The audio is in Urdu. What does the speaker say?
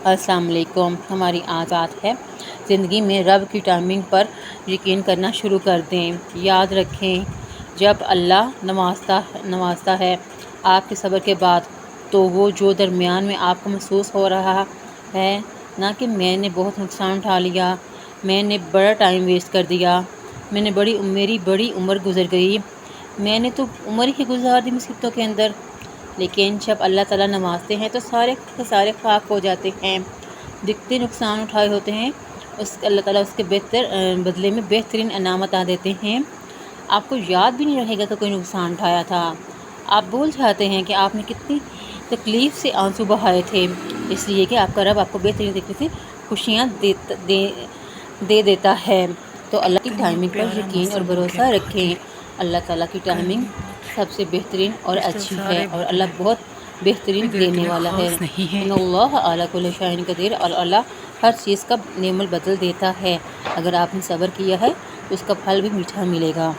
السلام علیکم۔ ہماری آج بات ہے زندگی میں رب کی ٹائمنگ پر یقین کرنا شروع کر دیں۔ یاد رکھیں، جب اللہ نوازتا ہے آپ کے صبر کے بعد، تو وہ جو درمیان میں آپ کو محسوس ہو رہا ہے نہ کہ میں نے بہت نقصان اٹھا لیا، میں نے بڑا ٹائم ویسٹ کر دیا، میری بڑی عمر گزر گئی، میں نے تو عمر ہی گزار دی مصیبتوں کے اندر۔ لیکن جب اللہ تعالیٰ نوازتے ہیں تو سارے کے سارے خاک ہو جاتے ہیں۔ جتنے نقصان اٹھائے ہوتے ہیں اللہ تعالیٰ اس کے بدلے میں بہترین انعام عطا دیتے ہیں۔ آپ کو یاد بھی نہیں رہے گا کہ کوئی نقصان اٹھایا تھا، آپ بھول جاتے ہیں کہ آپ نے کتنی تکلیف سے آنسو بہائے تھے، اس لیے کہ آپ کا رب آپ کو بہترین طریقے سے خوشیاں دے دیتا ہے۔ تو اللہ کی ٹائمنگ پر یقین اور بھروسہ رکھیں۔ اللہ تعالیٰ کی ٹائمنگ سب سے بہترین اور اچھی ہے، اور اللہ بہت بہترین دینے والا ہے۔ ان اللہ علی کل شیء قدیر، اور اللہ ہر چیز کا نعم البدل دیتا ہے۔ اگر آپ نے صبر کیا ہے تو اس کا پھل بھی میٹھا ملے گا۔